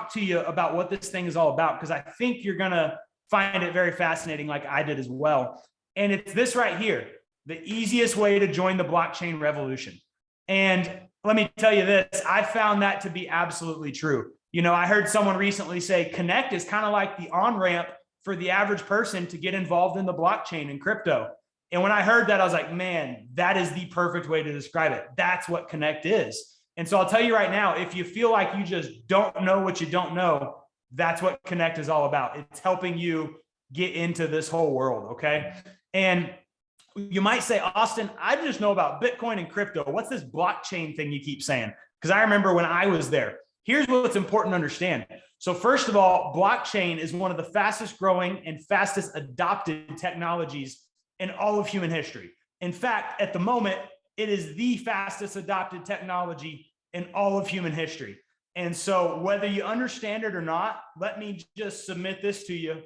talk to you about what this thing is all about, because I think you're going to find it very fascinating, like I did as well. And it's this right here, the easiest way to join the blockchain revolution. And let me tell you this, I found that to be absolutely true. You know, I heard someone recently say Connect is kind of like the on-ramp for the average person to get involved in the blockchain and crypto. And when I heard that, I was like, man, that is the perfect way to describe it. That's what Connect is. And so I'll tell you right now, if you feel like you just don't know what you don't know, that's what Connect is all about. It's helping you get into this whole world, okay? And you might say, Austin, I just know about Bitcoin and crypto. What's this blockchain thing you keep saying? Because I remember when I was there. Here's what's important to understand. So first of all, blockchain is one of the fastest growing and fastest adopted technologies in all of human history. In fact, at the moment, it is the fastest adopted technology in all of human history. And so whether you understand it or not, let me just submit this to you.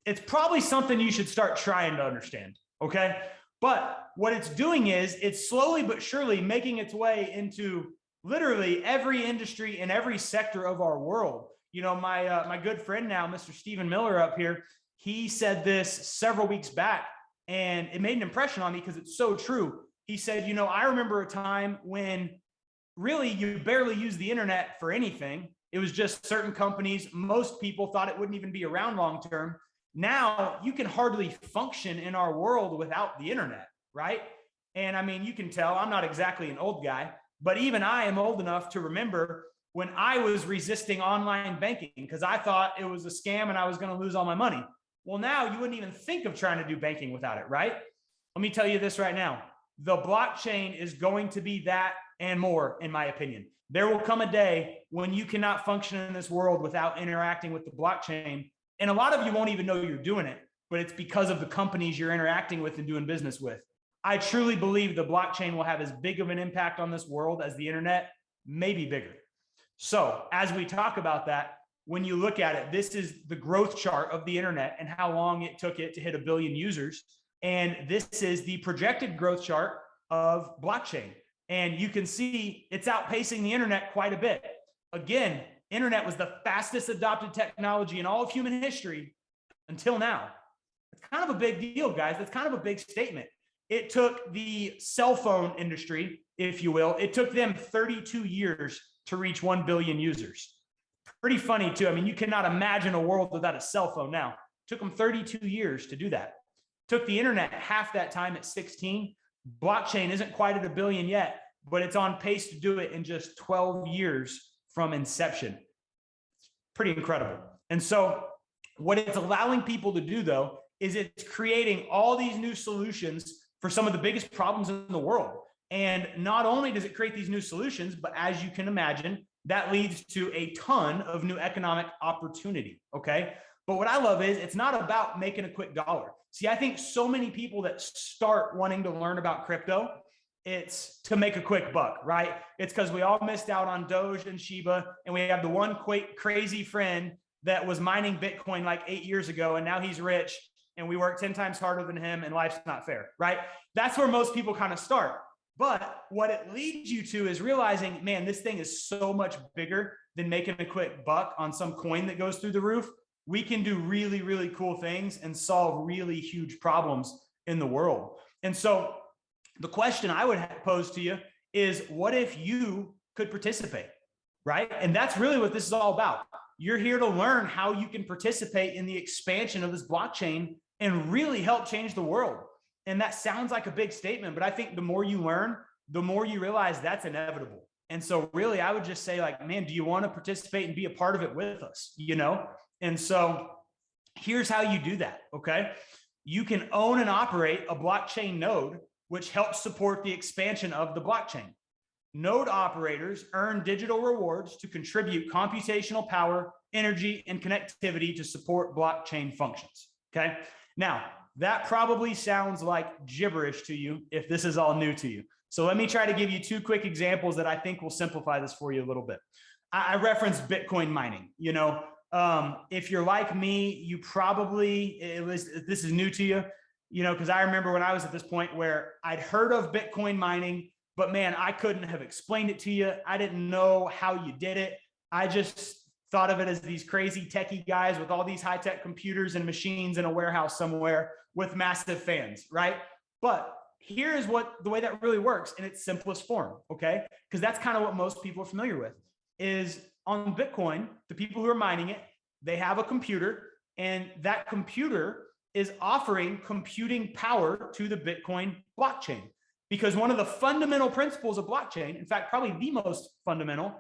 It's probably something you should start trying to understand, okay? But what it's doing is it's slowly but surely making its way into literally every industry and every sector of our world. You know, my good friend now, Mr. Stephen Miller up here, he said this several weeks back, and it made an impression on me because it's so true. He said, you know, I remember a time when really you barely used the internet for anything. It was just certain companies. Most people thought it wouldn't even be around long term. Now you can hardly function in our world without the internet, right? And I mean, you can tell I'm not exactly an old guy, but even I am old enough to remember when I was resisting online banking because I thought it was a scam and I was going to lose all my money. Well, now you wouldn't even think of trying to do banking without it, right? Let me tell you this right now. The blockchain is going to be that and more, in my opinion. There will come a day when you cannot function in this world without interacting with the blockchain. And a lot of you won't even know you're doing it, but it's because of the companies you're interacting with and doing business with. I truly believe the blockchain will have as big of an impact on this world as the internet, maybe bigger. So as we talk about that, when you look at it, this is the growth chart of the internet and how long it took it to hit 1 billion users. And this is the projected growth chart of blockchain. And you can see it's outpacing the internet quite a bit. Again, internet was the fastest adopted technology in all of human history until now. It's kind of a big deal, guys. That's kind of a big statement. It took the cell phone industry, if you will, it took them 32 years to reach 1 billion users. Pretty funny too. I mean, you cannot imagine a world without a cell phone now. It took them 32 years to do that. Took the internet half that time at 16. Blockchain isn't quite at 1 billion yet, but it's on pace to do it in just 12 years from inception. It's pretty incredible. And so what it's allowing people to do though, is it's creating all these new solutions for some of the biggest problems in the world. And not only does it create these new solutions, but as you can imagine, that leads to a ton of new economic opportunity, okay? But what I love is it's not about making a quick dollar. See, I think so many people that start wanting to learn about crypto, it's to make a quick buck, right? It's because we all missed out on Doge and Shiba, and we have the one crazy friend that was mining Bitcoin like 8 years ago, and now he's rich, and we work 10 times harder than him, and life's not fair, right? That's where most people kind of start. But what it leads you to is realizing, man, this thing is so much bigger than making a quick buck on some coin that goes through the roof. We can do really, really cool things and solve really huge problems in the world. And so the question I would pose to you is, what if you could participate, right? And that's really what this is all about. You're here to learn how you can participate in the expansion of this blockchain and really help change the world. And that sounds like a big statement, but I think the more you learn, the more you realize that's inevitable. And so really, I would just say like, man, do you want to participate and be a part of it with us, you know? And so here's how you do that, okay? You can own and operate a blockchain node, which helps support the expansion of the blockchain. Node operators earn digital rewards to contribute computational power, energy, and connectivity to support blockchain functions, okay? Now, that probably sounds like gibberish to you if this is all new to you. So let me try to give you 2 quick examples that I think will simplify this for you a little bit. I referenced Bitcoin mining. You know, if you're like me, you probably, this is new to you, you know, because I remember when I was at this point where I'd heard of Bitcoin mining, but man, I couldn't have explained it to you. I didn't know how you did it. I just thought of it as these crazy techie guys with all these high-tech computers and machines in a warehouse somewhere with massive fans, right? But here is the way that really works in its simplest form, okay? Because that's kind of what most people are familiar with, is on Bitcoin, the people who are mining it, they have a computer, and that computer is offering computing power to the Bitcoin blockchain. Because one of the fundamental principles of blockchain, in fact, probably the most fundamental,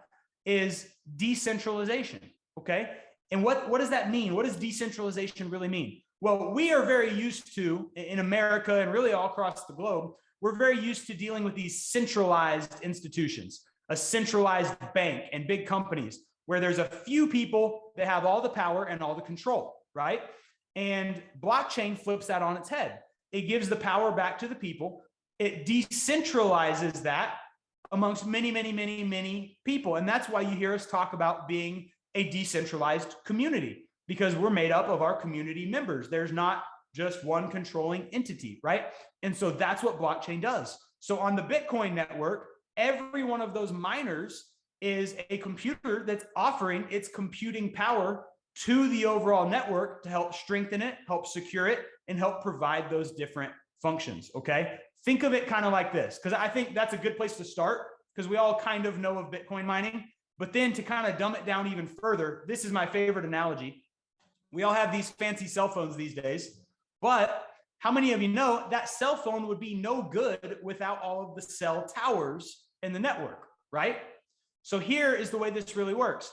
is decentralization, okay? And what does that mean? What does decentralization really mean? Well, we are very used to, in America and really all across the globe, we're very used to dealing with these centralized institutions, a centralized bank and big companies where there's a few people that have all the power and all the control, right? And blockchain flips that on its head. It gives the power back to the people. It decentralizes that amongst many, many, many, many people. And that's why you hear us talk about being a decentralized community, because we're made up of our community members. There's not just one controlling entity, right? And so that's what blockchain does. So on the Bitcoin network, every one of those miners is a computer that's offering its computing power to the overall network to help strengthen it, help secure it, and help provide those different functions, okay? Think of it kind of like this, because I think that's a good place to start, because we all kind of know of Bitcoin mining. But then to kind of dumb it down even further, this is my favorite analogy. We all have these fancy cell phones these days, but how many of you know that cell phone would be no good without all of the cell towers in the network, right? So here is the way this really works.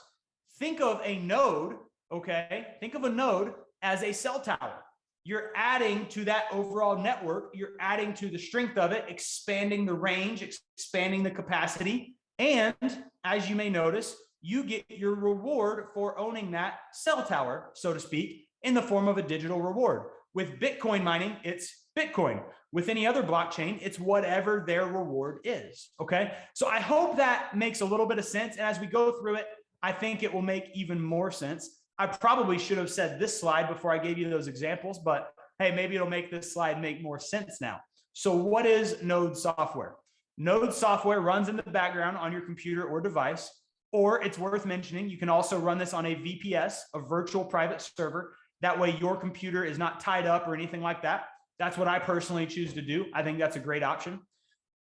Think of a node, okay? Think of a node as a cell tower. You're adding to that overall network. You're adding to the strength of it, expanding the range, expanding the capacity. And as you may notice, you get your reward for owning that cell tower, so to speak, in the form of a digital reward. With Bitcoin mining, it's Bitcoin. With any other blockchain, it's whatever their reward is, okay? So I hope that makes a little bit of sense. And as we go through it, I think it will make even more sense. I probably should have said this slide before I gave you those examples, but hey, maybe it'll make this slide make more sense now. So what is Node software? Node software runs in the background on your computer or device, or it's worth mentioning, you can also run this on a VPS, a virtual private server. That way your computer is not tied up or anything like that. That's what I personally choose to do. I think that's a great option.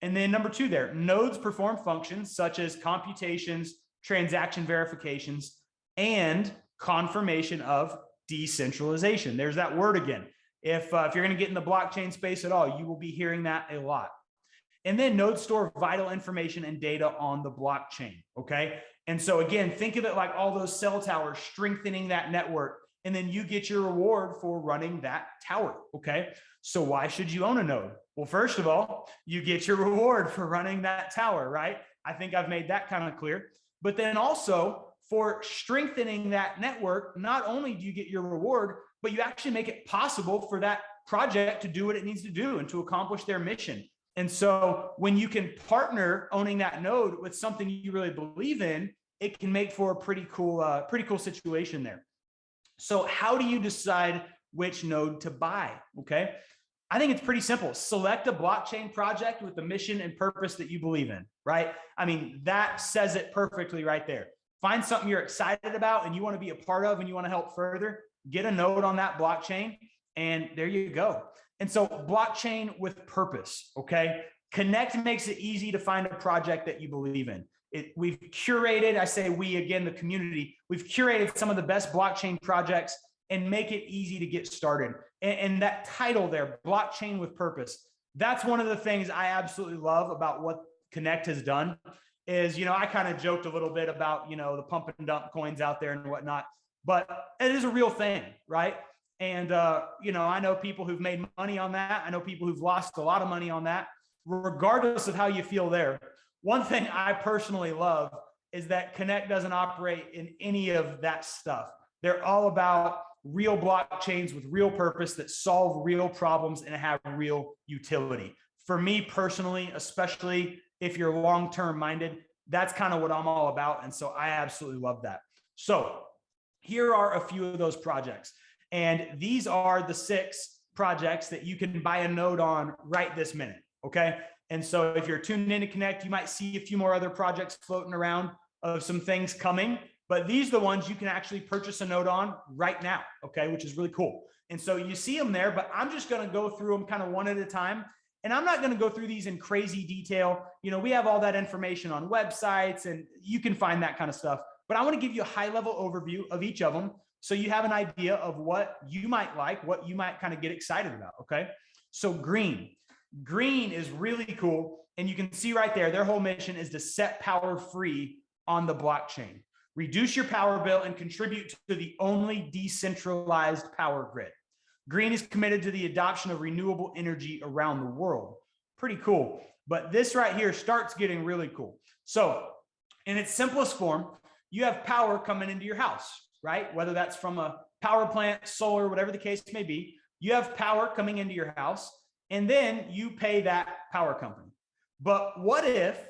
And then number two there, nodes perform functions such as computations, transaction verifications, and confirmation of decentralization. There's that word again. If you're going to get in the blockchain space at all, you will be hearing that a lot. And then nodes store vital information and data on the blockchain, okay? And so again, think of it like all those cell towers strengthening that network, and then you get your reward for running that tower, okay? So why should you own a node? Well, first of all, you get your reward for running that tower, right? I think I've made that kind of clear. But then also, for strengthening that network, not only do you get your reward, but you actually make it possible for that project to do what it needs to do and to accomplish their mission. And so when you can partner owning that node with something you really believe in, it can make for a pretty cool situation there. So how do you decide which node to buy? Okay. I think it's pretty simple. Select a blockchain project with the mission and purpose that you believe in, right? I mean, that says it perfectly right there. Find something you're excited about and you want to be a part of and you want to help further, get a node on that blockchain, and there you go. And so blockchain with purpose, okay? Connect makes it easy to find a project that you believe in. We've curated, I say we, again, the community, we've curated some of the best blockchain projects and make it easy to get started. And that title there, blockchain with purpose, that's one of the things I absolutely love about what Connect has done. Is, I kind of joked a little bit about, the pump and dump coins out there and whatnot, but it is a real thing, right? And, I know people who've made money on that. I know people who've lost a lot of money on that, regardless of how you feel there. One thing I personally love is that Connect doesn't operate in any of that stuff. They're all about real blockchains with real purpose that solve real problems and have real utility. For me personally, especially if you're long-term minded, that's kind of what I'm all about. And so I absolutely love that. So here are a few of those projects. And these are the 6 projects that you can buy a node on right this minute, okay? And so if you're tuned in to Connect, you might see a few more other projects floating around of some things coming. but these are the ones you can actually purchase a node on right now, okay, which is really cool. And so you see them there, but I'm just going to go through them kind of one at a time. And I'm not going to go through these in crazy detail. You know, we have all that information on websites and you can find that kind of stuff. But I want to give you a high level overview of each of them so you have an idea of what you might like, what you might kind of get excited about, okay? So green is really cool. And you can see right there, their whole mission is to set power free on the blockchain, reduce your power bill, and contribute to the only decentralized power grid. Green is committed to the adoption of renewable energy around the world. Pretty cool. But this right here starts getting really cool. So in its simplest form, you have power coming into your house, right? Whether that's from a power plant, solar, whatever the case may be, you have power coming into your house, and then you pay that power company. But what if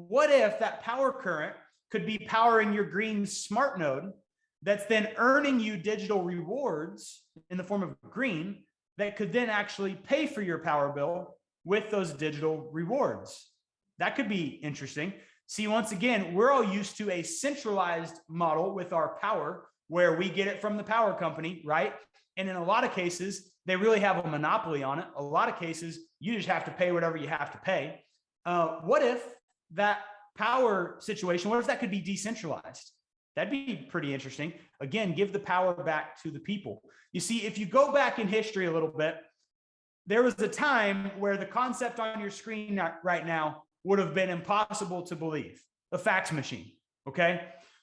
that power current could be powering your green smart node that's then earning you digital rewards in the form of green that could then actually pay for your power bill with those digital rewards? That could be interesting. See, once again, we're all used to a centralized model with our power where we get it from the power company, right? And in a lot of cases, they really have a monopoly on it. A lot of cases, you just have to pay whatever you have to pay. What if that power situation, what if that could be decentralized? That'd be pretty interesting. Again, give the power back to the people. You see, if you go back in history a little bit, there was a time where the concept on your screen right now would have been impossible to believe. A fax machine, okay?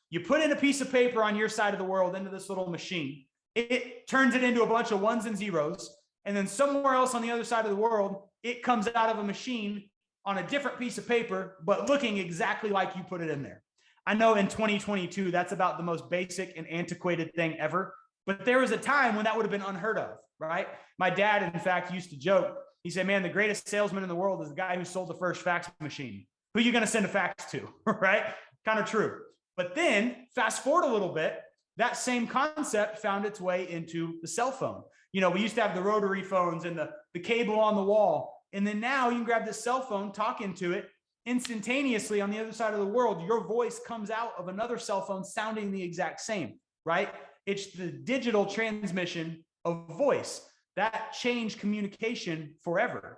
You put in a piece of paper on your side of the world into this little machine. It turns it into a bunch of ones and zeros. And then somewhere else on the other side of the world, it comes out of a machine on a different piece of paper, but looking exactly like you put it in there. I know in 2022, that's about the most basic and antiquated thing ever, but there was a time when that would have been unheard of, right? My dad, in fact, used to joke. He said, man, the greatest salesman in the world is the guy who sold the first fax machine. Who are you going to send a fax to, right? Kind of true. But then fast forward a little bit, that same concept found its way into the cell phone. You know, we used to have the rotary phones and the cable on the wall. And then now you can grab this cell phone, talk into it, instantaneously on the other side of the world, your voice comes out of another cell phone sounding the exact same, right? It's the digital transmission of voice that changed communication forever.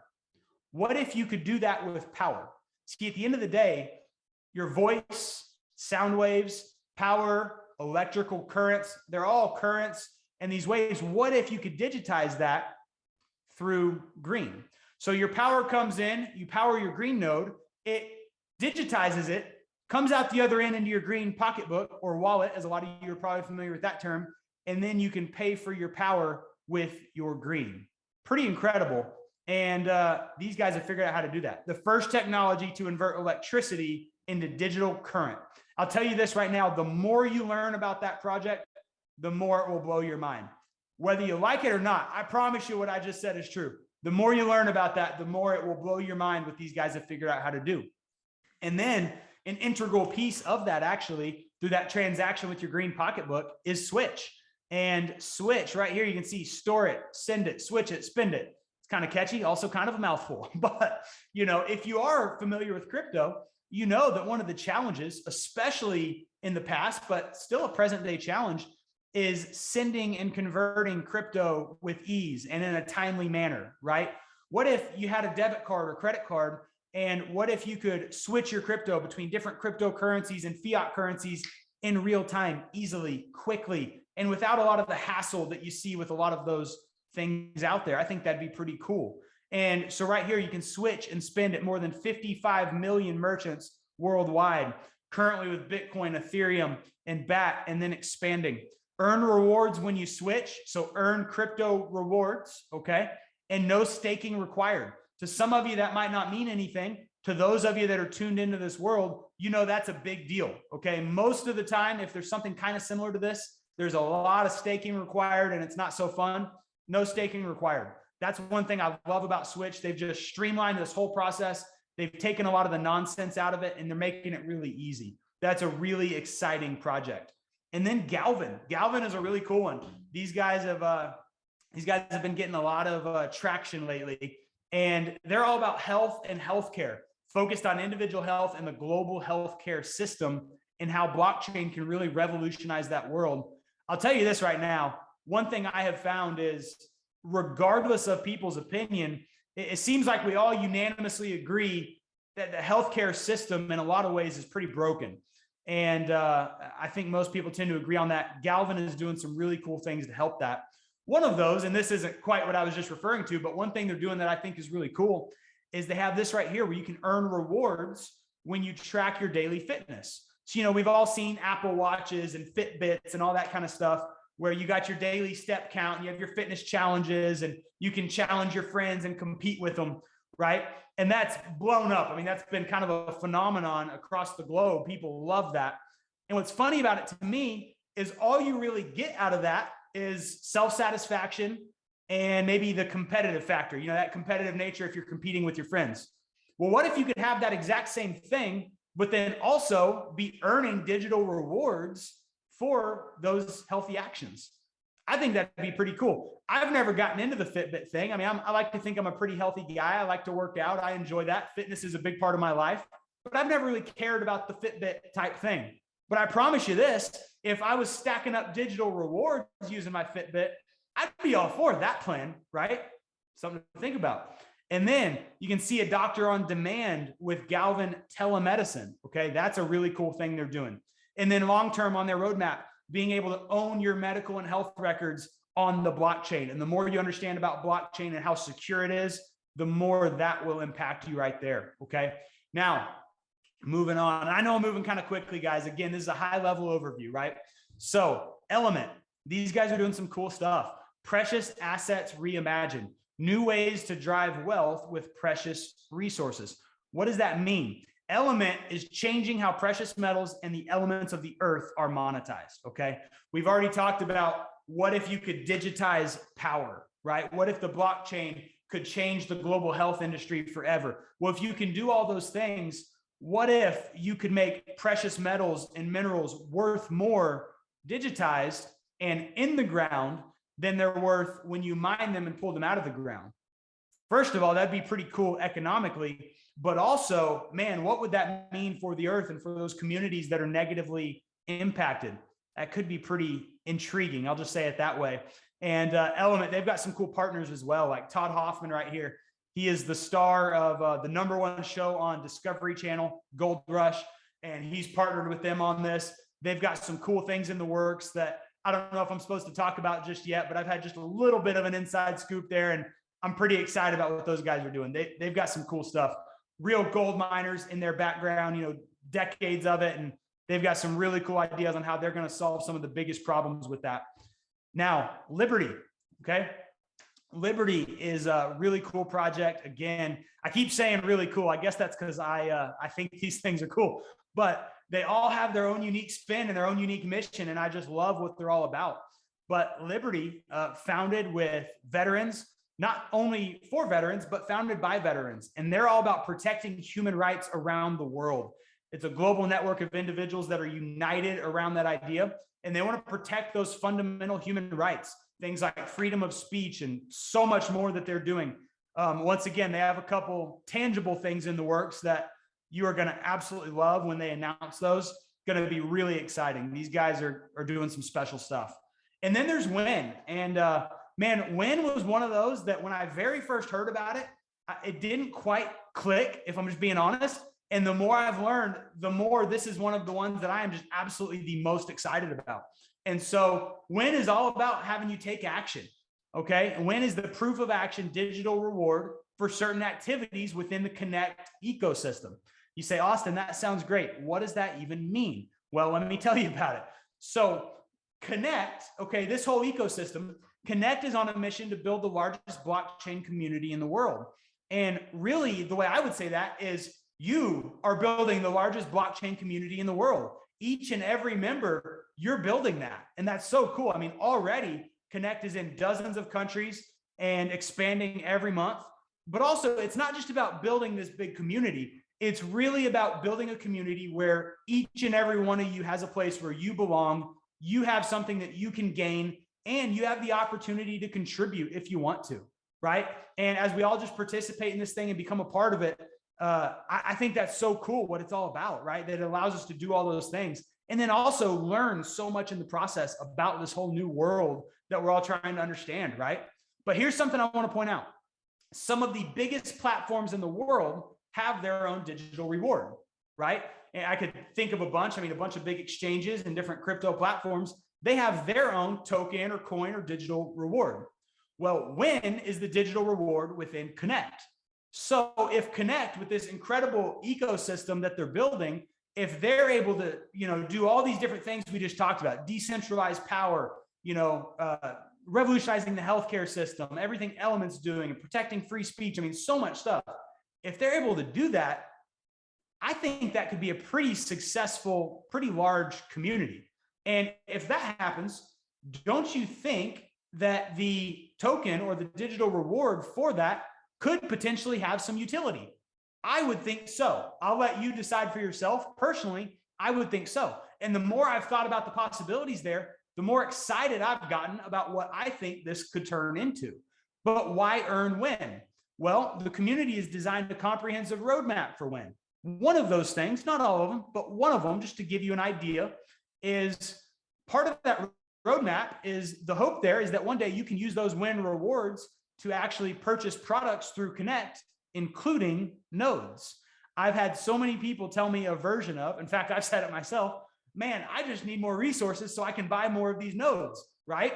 What if you could do that with power? See, at the end of the day, your voice, sound waves, power, electrical currents, they're all currents and these waves. What if you could digitize that through green? So your power comes in, you power your green node, it digitizes it, comes out the other end into your green pocketbook or wallet, as a lot of you are probably familiar with that term, and then you can pay for your power with your green. Pretty incredible. And these guys have figured out how to do that. The first technology to convert electricity into digital current. I'll tell you this right now, the more you learn about that project, the more it will blow your mind. Whether you like it or not, I promise you what I just said is true. The more you learn about that, the more it will blow your mind what these guys have figured out how to do. And then an integral piece of that actually through that transaction with your green pocketbook is Switch. And Switch right here, you can see store it, send it, switch it, spend it. It's kind of catchy, also kind of a mouthful. But, you know, if you are familiar with crypto, you know that one of the challenges, especially in the past, but still a present day challenge, is sending and converting crypto with ease and in a timely manner, right? What if you had a debit card or credit card, and what if you could switch your crypto between different cryptocurrencies and fiat currencies in real time, easily, quickly, and without a lot of the hassle that you see with a lot of those things out there? I think that'd be pretty cool. And so right here, you can switch and spend at more than 55 million merchants worldwide, currently with Bitcoin, Ethereum, and BAT, and then expanding. Earn rewards when you switch. So earn crypto rewards, okay? And no staking required. To some of you, that might not mean anything. To those of you that are tuned into this world, you know that's a big deal, okay? Most of the time, if there's something kind of similar to this, there's a lot of staking required and it's not so fun. No staking required. That's one thing I love about Switch. They've just streamlined this whole process. They've taken a lot of the nonsense out of it and they're making it really easy. That's a really exciting project. And then Galvin. Galvin is a really cool one. These guys have been getting a lot of traction lately, and they're all about health and healthcare, focused on individual health and the global healthcare system. and how blockchain can really revolutionize that world. I'll tell you this right now. One thing I have found is, regardless of people's opinion, it seems like we all unanimously agree that the healthcare system in a lot of ways is pretty broken. And I think most people tend to agree on that. Galvin is doing some really cool things to help that. One of those, and this isn't quite what I was just referring to, but one thing they're doing that I think is really cool is they have this right here where you can earn rewards when you track your daily fitness. So, you know, we've all seen Apple Watches and Fitbits and all that kind of stuff where you got your daily step count and you have your fitness challenges and you can challenge your friends and compete with them, right? And that's blown up. I mean, that's been kind of a phenomenon across the globe. People love that. And what's funny about it to me is all you really get out of that is self-satisfaction and maybe the competitive factor, you know, that competitive nature if you're competing with your friends. Well, what if you could have that exact same thing, but then also be earning digital rewards for those healthy actions? I think that'd be pretty cool. I've never gotten into the Fitbit thing. I mean, I like to think I'm a pretty healthy guy. I like to work out. I enjoy that. Fitness is a big part of my life, but I've never really cared about the Fitbit type thing. But I promise you this, if I was stacking up digital rewards using my Fitbit, I'd be all for that plan, right? Something to think about. And then you can see a doctor on demand with Galvin telemedicine. Okay, that's a really cool thing they're doing. And then long-term on their roadmap, being able to own your medical and health records on the blockchain. And the more you understand about blockchain and how secure it is, the more that will impact you right there. Okay, now moving on. I know I'm moving kind of quickly, guys. Again, this is a high-level overview, right? So Element, these guys are doing some cool stuff. Precious assets reimagined. New ways to drive wealth with precious resources. What does that mean? Element is changing how precious metals and the elements of the earth are monetized, okay? We've already talked about what if you could digitize power, right? What if the blockchain could change the global health industry forever? Well, if you can do all those things, what if you could make precious metals and minerals worth more digitized and in the ground than they're worth when you mine them and pull them out of the ground? First of all, that'd be pretty cool economically, but also, man, what would that mean for the earth and for those communities that are negatively impacted? That could be pretty intriguing. I'll just say it that way. And Element, they've got some cool partners as well, like Todd Hoffman right here. He is the star of the #1 show on Discovery Channel, Gold Rush, and he's partnered with them on this. They've got some cool things in the works that I don't know if I'm supposed to talk about just yet, but I've had just a little bit of an inside scoop there, and I'm pretty excited about what those guys are doing. They've got some cool stuff. Real gold miners in their background, you know, decades of it, and they've got some really cool ideas on how they're going to solve some of the biggest problems with that. Now, Liberty, okay? Liberty is a really cool project. Again, I keep saying really cool. I guess that's because I think these things are cool, but they all have their own unique spin and their own unique mission, and I just love what they're all about. But Liberty, founded with veterans, not only for veterans, but founded by veterans, and they're all about protecting human rights around the world. It's a global network of individuals that are united around that idea, and they want to protect those fundamental human rights, things like freedom of speech and so much more that they're doing. Once again, they have a couple tangible things in the works that you are going to absolutely love when they announce those. Going to be really exciting. These guys are doing some special stuff. And then there's WIN. And man, WIN was one of those that when I very first heard about it, it didn't quite click, if I'm just being honest. And the more I've learned, the more this is one of the ones that I am just absolutely the most excited about. And so WIN is all about having you take action. Okay. And WIN is the proof of action digital reward for certain activities within the Connect ecosystem. You say, Austin, that sounds great. What does that even mean? Well, let me tell you about it. So Connect, okay, this whole ecosystem, Connect is on a mission to build the largest blockchain community in the world. And really, the way I would say that is you are building the largest blockchain community in the world. Each and every member, you're building that. And that's so cool. I mean, already Connect is in dozens of countries and expanding every month. But also, it's not just about building this big community. It's really about building a community where each and every one of you has a place where you belong. You have something that you can gain, and you have the opportunity to contribute if you want to, right? And as we all just participate in this thing and become a part of it, I think that's so cool what it's all about, right? That it allows us to do all those things. And then also learn so much in the process about this whole new world that we're all trying to understand, right? But here's something I want to point out. Some of the biggest platforms in the world have their own digital reward, right? And I could think of a bunch. I mean, a bunch of big exchanges and different crypto platforms, they have their own token or coin or digital reward. Well, WIN is the digital reward within Connect. So if Connect, with this incredible ecosystem that they're building, if they're able to, do all these different things we just talked about, decentralized power, revolutionizing the healthcare system, everything Element's doing, and protecting free speech. I mean, so much stuff. If they're able to do that, I think that could be a pretty successful, pretty large community. And if that happens, don't you think that the token or the digital reward for that could potentially have some utility? I would think so. I'll let you decide for yourself. Personally, I would think so. And the more I've thought about the possibilities there, the more excited I've gotten about what I think this could turn into. But why earn WIN? Well, the community has designed a comprehensive roadmap for WIN. One of those things, not all of them, but one of them, just to give you an idea, is part of that roadmap is the hope there is that one day you can use those WIN rewards to actually purchase products through Connect, including nodes. I've had so many people tell me a version of, in fact, I've said it myself, man, I just need more resources so I can buy more of these nodes, right?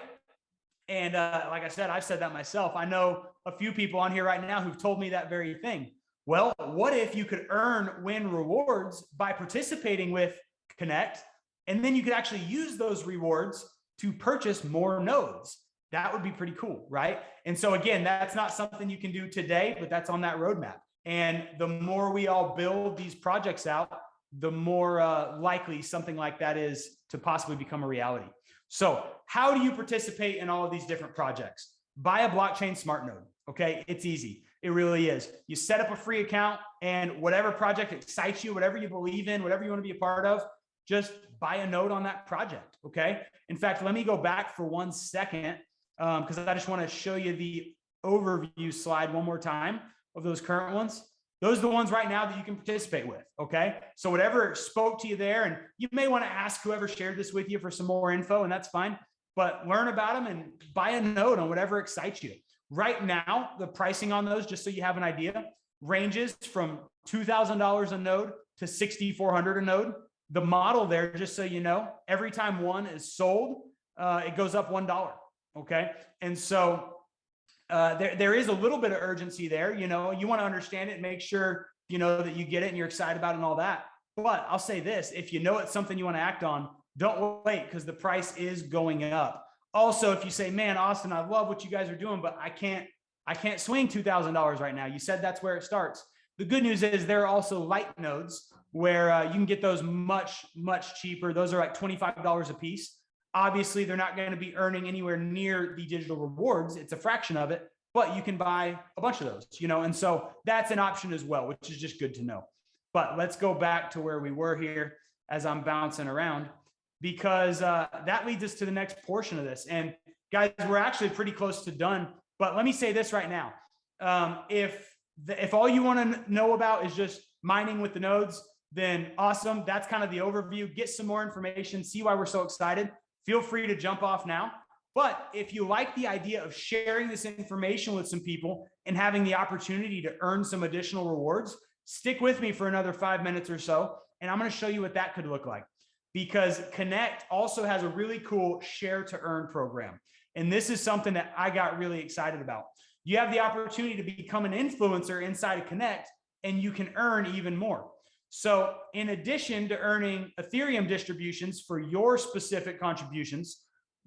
And like I said, I've said that myself. I know a few people on here right now who've told me that very thing. Well, what if you could earn WIN rewards by participating with Connect, and then you could actually use those rewards to purchase more nodes? That would be pretty cool, right? And so again, that's not something you can do today, but that's on that roadmap. And the more we all build these projects out, the more likely something like that is to possibly become a reality. So how do you participate in all of these different projects? Buy a blockchain smart node, okay? It's easy. It really is. You set up a free account, and whatever project excites you, whatever you believe in, whatever you want to be a part of, just buy a node on that project, okay? In fact, let me go back for 1 second because I just want to show you the overview slide one more time of those current ones. Those are the ones right now that you can participate with, okay? So whatever spoke to you there, and you may want to ask whoever shared this with you for some more info, and that's fine, but learn about them and buy a node on whatever excites you. Right now, the pricing on those, just so you have an idea, ranges from $2,000 a node to $6,400 a node. The model there, just so you know, every time one is sold, it goes up $1, okay? And so there is a little bit of urgency there. You want to understand it, make sure, that you get it and you're excited about it and all that. But I'll say this, if you know it's something you want to act on, don't wait, because the price is going up. Also, if you say, man, Austin, I love what you guys are doing, but I can't swing $2,000 right now. You said that's where it starts. The good news is there are also light nodes where you can get those much, much cheaper. Those are like $25 a piece. Obviously, they're not going to be earning anywhere near the digital rewards. It's a fraction of it, but you can buy a bunch of those, and so that's an option as well, which is just good to know. But let's go back to where we were here as I'm bouncing around, because that leads us to the next portion of this. And guys, we're actually pretty close to done, but let me say this right now. If all you want to know about is just mining with the nodes, then awesome. That's kind of the overview. Get some more information, see why we're so excited. Feel free to jump off now. But if you like the idea of sharing this information with some people and having the opportunity to earn some additional rewards, stick with me for another 5 minutes or so, and I'm going to show you what that could look like. Because Connect also has a really cool share to earn program. And this is something that I got really excited about. You have the opportunity to become an influencer inside of Connect, and you can earn even more. So in addition to earning Ethereum distributions for your specific contributions,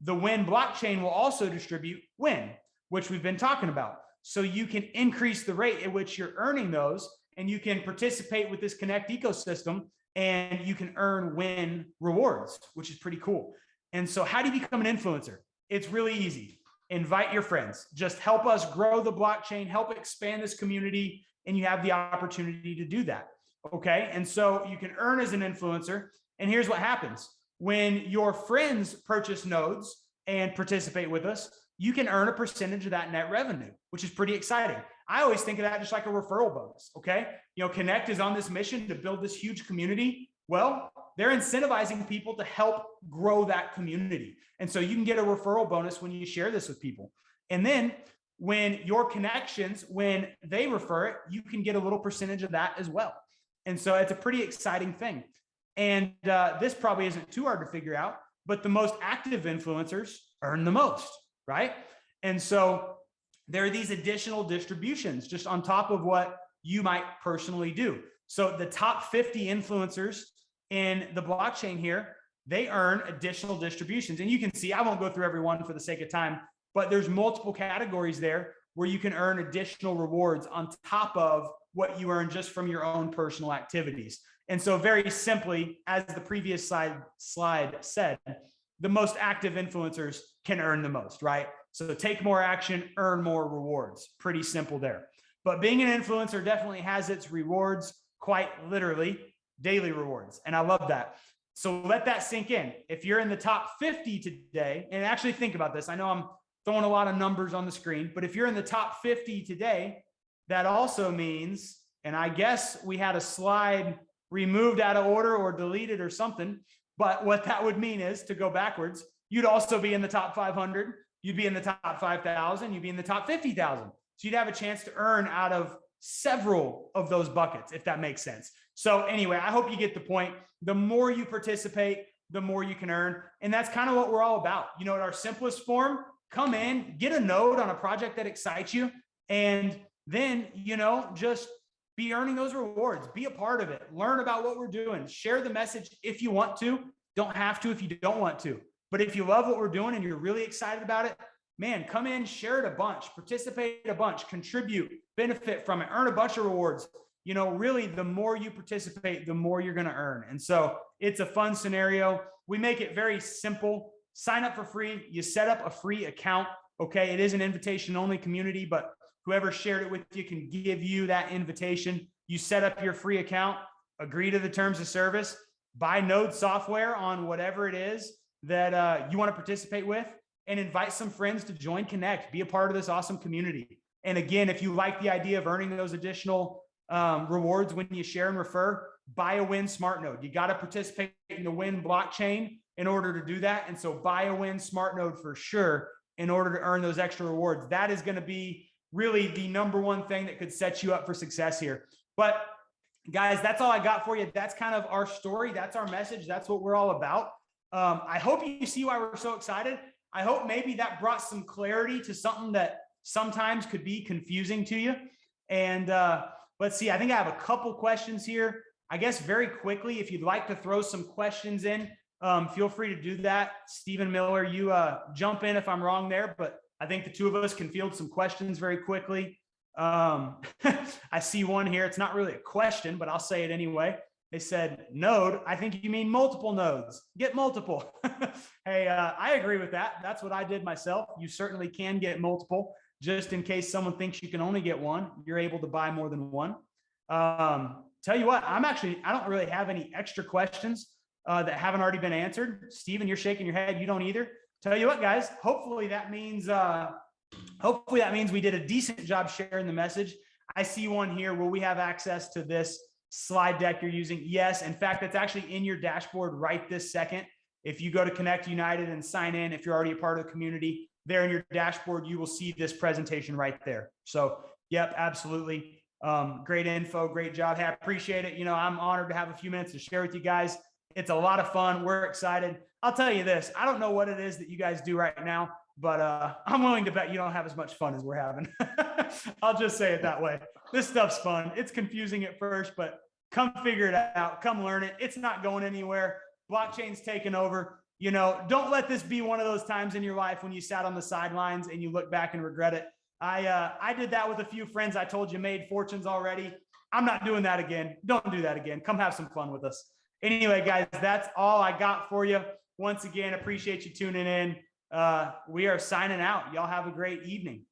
the WIN blockchain will also distribute WIN, which we've been talking about. So you can increase the rate at which you're earning those, and you can participate with this Connect ecosystem, and you can earn WIN rewards, which is pretty cool. And so how do you become an influencer? It's really easy. Invite your friends. Just help us grow the blockchain, help expand this community, and you have the opportunity to do that. Okay, and so you can earn as an influencer, and here's what happens. When your friends purchase nodes, and participate with us, you can earn a percentage of that net revenue, which is pretty exciting. I always think of that just like a referral bonus. Okay. Connect is on this mission to build this huge community. Well, they're incentivizing people to help grow that community. And so you can get a referral bonus when you share this with people. And then when your connections, when they refer it, you can get a little percentage of that as well. And so it's a pretty exciting thing. And this probably isn't too hard to figure out, but the most active influencers earn the most, right? And so there are these additional distributions just on top of what you might personally do. So the top 50 influencers in the blockchain here, they earn additional distributions. And you can see, I won't go through every one for the sake of time, but there's multiple categories there where you can earn additional rewards on top of what you earn just from your own personal activities. And so very simply, as the previous slide said, the most active influencers can earn the most, right? So take more action, earn more rewards. Pretty simple there. But being an influencer definitely has its rewards, quite literally daily rewards. And I love that. So let that sink in. If you're in the top 50 today, and actually think about this, I know I'm throwing a lot of numbers on the screen, but if you're in the top 50 today, that also means, and I guess we had a slide removed out of order or deleted or something, but what that would mean is, to go backwards, you'd also be in the top 500, you'd be in the top 5,000, you'd be in the top 50,000. So you'd have a chance to earn out of several of those buckets, if that makes sense. So anyway, I hope you get the point. The more you participate, the more you can earn. And that's kind of what we're all about. At our simplest form, come in, get a node on a project that excites you, and then, just be earning those rewards, be a part of it, learn about what we're doing, share the message if you want to, don't have to if you don't want to. But if you love what we're doing and you're really excited about it, man, come in, share it a bunch, participate a bunch, contribute, benefit from it, earn a bunch of rewards. Really, the more you participate, the more you're going to earn. And so it's a fun scenario. We make it very simple. Sign up for free. You set up a free account. Okay. It is an invitation only community, but whoever shared it with you can give you that invitation. You set up your free account, agree to the terms of service, buy Node software on whatever it is that you want to participate with, and invite some friends to join Connect, be a part of this awesome community. And again, if you like the idea of earning those additional rewards when you share and refer, buy a Win Smart Node. You got to participate in the Win blockchain in order to do that. And so buy a Win Smart Node for sure in order to earn those extra rewards. That is going to be really the number one thing that could set you up for success here. But guys, that's all I got for you. That's kind of our story. That's our message. That's what we're all about. I hope you see why we're so excited. I hope maybe that brought some clarity to something that sometimes could be confusing to you. And let's see, I think I have a couple questions here. I guess very quickly, if you'd like to throw some questions in, feel free to do that. Stephen Miller, you jump in if I'm wrong there, but I think the two of us can field some questions very quickly. I see one here. It's not really a question, but I'll say it anyway. They said, node, I think you mean multiple nodes. Get multiple. Hey, I agree with that. That's what I did myself. You certainly can get multiple. Just in case someone thinks you can only get one, you're able to buy more than one. Tell you what, I don't really have any extra questions that haven't already been answered. Steven, you're shaking your head. You don't either. Tell you what, guys, hopefully that means we did a decent job sharing the message. I see one here. Will we have access to this slide deck you're using? Yes. In fact, it's actually in your dashboard right this second. If you go to Connect United and sign in, if you're already a part of the community, there in your dashboard, you will see this presentation right there. So, yep, absolutely. Great info. Great job. Hey, I appreciate it. I'm honored to have a few minutes to share with you guys. It's a lot of fun. We're excited. I'll tell you this. I don't know what it is that you guys do right now, but I'm willing to bet you don't have as much fun as we're having. I'll just say it that way. This stuff's fun. It's confusing at first, but come figure it out. Come learn it. It's not going anywhere. Blockchain's taken over. Don't let this be one of those times in your life when you sat on the sidelines and you look back and regret it. I did that with a few friends I told you made fortunes already. I'm not doing that again. Don't do that again. Come have some fun with us. Anyway, guys, that's all I got for you. Once again, appreciate you tuning in. We are signing out. Y'all have a great evening.